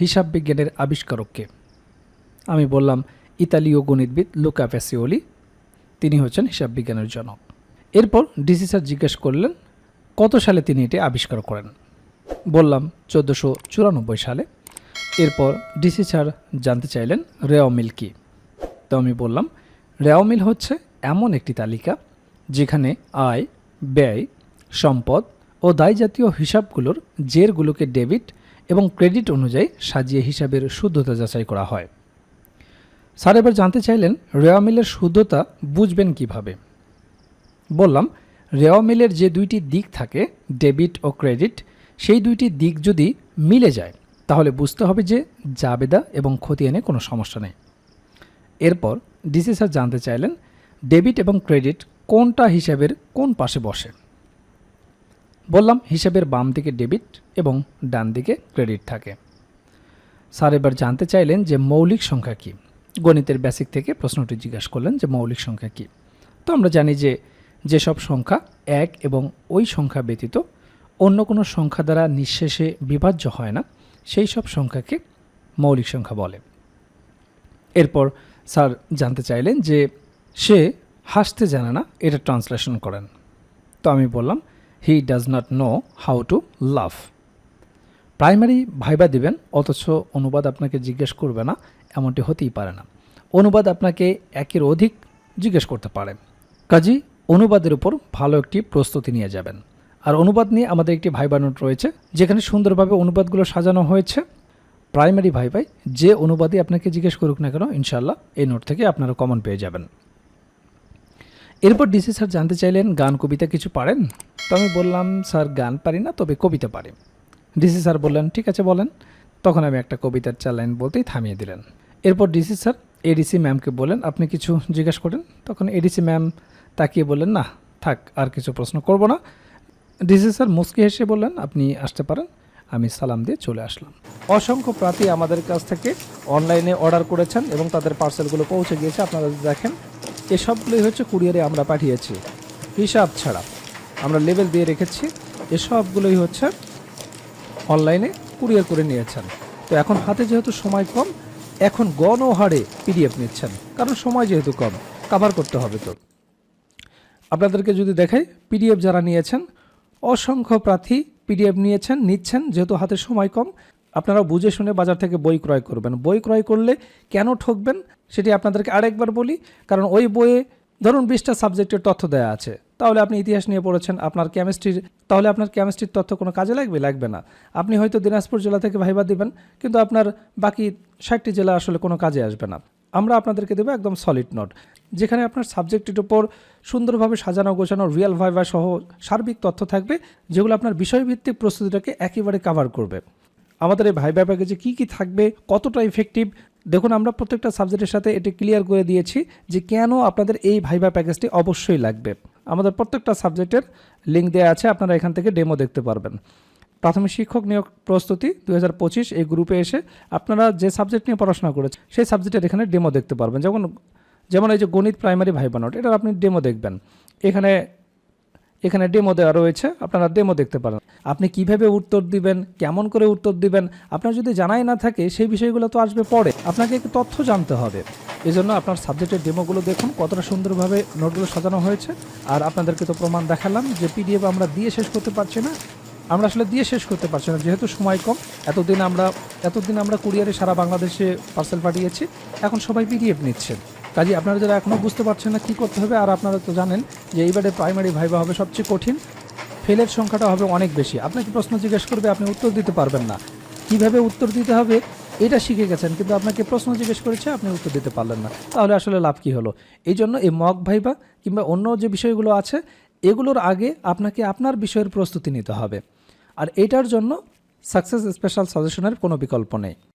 হিসাব বিজ্ঞানের আবিষ্কারককে? আমি বললাম ইতালীয় গণিতবিদ লুকা প্যাসিওলি, তিনি হচ্ছেন হিসাব বিজ্ঞানের জনক। এরপর ডিসি স্যার জিজ্ঞেস করলেন কত সালে তিনি এটি আবিষ্কার করেন। বললাম 1494 সালে। এরপর ডিসি স্যার জানতে চাইলেন রেওমিল কি। তো আমি বললাম রেওমিল হচ্ছে এমন একটি তালিকা যেখানে আয়, ব্যয়, সম্পদ ও দায় জাতীয় হিসাবগুলোর জেরগুলোকে ডেবিট এবং ক্রেডিট অনুযায়ী সাজিয়ে হিসাবের শুদ্ধতা যাচাই করা হয়। স্যার এবার জানতে চাইলেন রেওমিলের শুদ্ধতা বুঝবেন কিভাবে। বললাম রেওমিলের যে দুইটি দিক থাকে ডেবিট ও ক্রেডিট, সেই দুইটি দিক যদি মিলে যায় তাহলে বুঝতে হবে যে জাবেদা এবং খতিয়ানে কোনো সমস্যা নেই। এরপর ডিসি স্যার জানতে চাইলেন ডেবিট এবং ক্রেডিট কোনটা হিসাবের কোন পাশে বসে। বললাম হিসাবের বাম দিকে ডেবিট এবং ডান দিকে ক্রেডিট থাকে। স্যার এবার জানতে চাইলেন যে মৌলিক সংখ্যা কী। গণিতের বেসিক থেকে প্রশ্নটি জিজ্ঞাসা করলেন যে মৌলিক সংখ্যা কী। তো আমরা জানি যে যেসব সংখ্যা এক এবং ওই সংখ্যা ব্যতীত অন্য কোনো সংখ্যা দ্বারা নিঃশেষে বিভাজ্য হয় না, সেই সব সংখ্যাকে মৌলিক সংখ্যা বলে। এরপর স্যার জানতে চাইলেন যে সে হাসতে জানে না, এটা ট্রান্সলেশন করেন। তো আমি বললাম he does not know how to love. Primary viva দিবেন অথচ অনুবাদ আপনাকে জিজ্ঞেস করবে না, এমনটি হতেই পারে না। অনুবাদ আপনাকে একের অধিক জিজ্ঞেস করতে পারে, কাজেই অনুবাদের উপর ভালো একটি প্রস্তুতি নিয়ে যাবেন। আর অনুবাদ নিয়ে আমাদের একটি ভাইবা নোট রয়েছে যেখানে সুন্দরভাবে অনুবাদগুলো সাজানো হয়েছে। প্রাইমারি ভাইবাই যে অনুবাদই আপনাকে জিজ্ঞেস করুক না কেন ইনশাল্লাহ এই নোট থেকে আপনারা কমন পেয়ে যাবেন। এরপর ডিসি স্যার জানতে চাইলেন গান কবিতা কিছু পারেন। তো আমি বললাম স্যার গান পারি না, তবে কবিতা পারি। ডিসি স্যার বললেন ঠিক আছে বলেন। তখন আমি একটা কবিতার 4 লাইন বলতেই থামিয়ে দিলেন। এরপর ডিসি স্যার এডিসি ম্যামকে বললেন আপনি কিছু জিজ্ঞেস করেন। তখন এডিসি ম্যাম তাকিয়ে বললেন না থাক, আর কিছু প্রশ্ন করব না। ডিসি স্যার মুস্কি হেসে বললেন আপনি আসতে পারেন। আমি সালাম দিয়ে চলে আসলাম। অসংখ্য প্রার্থী আমাদের কাছ থেকে অনলাইনে অর্ডার করেছেন এবং তাদের পার্সেলগুলো পৌঁছে গিয়েছে। আপনারা দেখেন এসবগুলোই হচ্ছে কুরিয়ারে আমরা পাঠিয়েছি, হিসাব ছাড়া আমরা লেবেল দিয়ে রেখেছি। এসবগুলোই হচ্ছে অনলাইনে কুরিয়ার করে নিয়েছেন। তো এখন হাতে যেহেতু সময় কম, এখন গণহারে পিডিএফ নিচ্ছেন, কারণ সময় যেহেতু কম কভার করতে হবে। তো আপনাদেরকে যদি দেখাই পিডিএফ যারা নিয়েছেন, অসংখ্য প্রার্থী পিডিএফ নিচ্ছেন যেহেতু হাতে সময় কম। আপনারা বুঝে শুনে বাজার থেকে বই ক্রয় করবেন। বই ক্রয় করলে কেন ঠকবেন সেটি আপনাদেরকে আরেকবার বলি, কারণ ওই বইয়ে ধরুন 20টা সাবজেক্টের তথ্য দেওয়া আছে, তাহলে আপনি ইতিহাস নিয়ে পড়েছেন, আপনার কেমিস্ট্রির তথ্য কোনো কাজে লাগবে না। আপনি হয়তো দিনাজপুর জেলা থেকে ভাইবা দিবেন, কিন্তু আপনার বাকি 60টি জেলা আসলে কোনো কাজে আসবে না। আমরা আপনাদেরকে দেবো একদম সলিড নোট, যেখানে আপনার সাবজেক্টের উপর সুন্দরভাবে সাজানো গোছানো রিয়েল ভাইবা সহ সার্বিক তথ্য থাকবে, যেগুলো আপনার বিষয়ভিত্তিক প্রস্তুতিটাকে একেবারে কভার করবে। আমাদের এই ভাইবা প্যাকেজে কী থাকবে, কতটা ইফেক্টিভ, দেখুন আমরা প্রত্যেকটা সাবজেক্টের সাথে এটি ক্লিয়ার করে দিয়েছি যে কেন আপনাদের এই ভাইবা প্যাকেজটি অবশ্যই লাগবে। আমাদের প্রত্যেকটা সাবজেক্টের লিঙ্ক দেওয়া আছে, আপনারা এখান থেকে ডেমো দেখতে পারবেন। প্রাথমিক শিক্ষক নিয়োগ প্রস্তুতি 2025 এই গ্রুপে এসে আপনারা যে সাবজেক্ট নিয়ে পড়াশোনা করেছেন সেই সাবজেক্টের এখানে ডেমো দেখতে পারবেন। যেমন এই যে গণিত প্রাইমারি ভাইবা নোট, এটার আপনি ডেমো দেখবেন। এখানে ডেমো দেওয়া রয়েছে, আপনারা ডেমো দেখতে পারেন। আপনি কিভাবে উত্তর দিবেন, কেমন করে উত্তর দিবেন, আপনার যদি জানাই না থাকে সেই বিষয়গুলো তো আসবে পরে, আপনাকে একটু তথ্য জানতে হবে। এই জন্য আপনার সাবজেক্টের ডেমোগুলো দেখুন কতটা সুন্দরভাবে নোটগুলো সাজানো হয়েছে। আর আপনাদেরকে তো প্রমাণ দেখালাম যে পিডিএফ আমরা দিয়ে শেষ করতে পারছি না, যেহেতু সময় কম। এতদিন আমরা কুরিয়ারে সারা বাংলাদেশে পার্সেল পাঠিয়েছি, এখন সবাই পিডিএফ নিচ্ছেন। কাজে আপনারা যারা এখনও বুঝতে পারছেন না কী করতে হবে, আর আপনারা তো জানেন যে এইবারে প্রাইমারি ভাইবা হবে সবচেয়ে কঠিন, ফেলের সংখ্যাটা হবে অনেক বেশি। আপনাকে প্রশ্ন জিজ্ঞেস করবে, আপনি উত্তর দিতে পারবেন না, কিভাবে উত্তর দিতে হবে এটা শিখে গেছেন, কিন্তু আপনাকে প্রশ্ন জিজ্ঞেস করেছে আপনি উত্তর দিতে পারলেন না, তাহলে আসলে লাভ কী হলো? এই জন্য এই মক ভাইবা কিংবা অন্য যে বিষয়গুলো আছে এগুলোর আগে আপনাকে আপনার বিষয়ের প্রস্তুতি নিতে হবে। আর এটার জন্য সাকসেস স্পেশাল সাজেশনের কোনো বিকল্প নেই।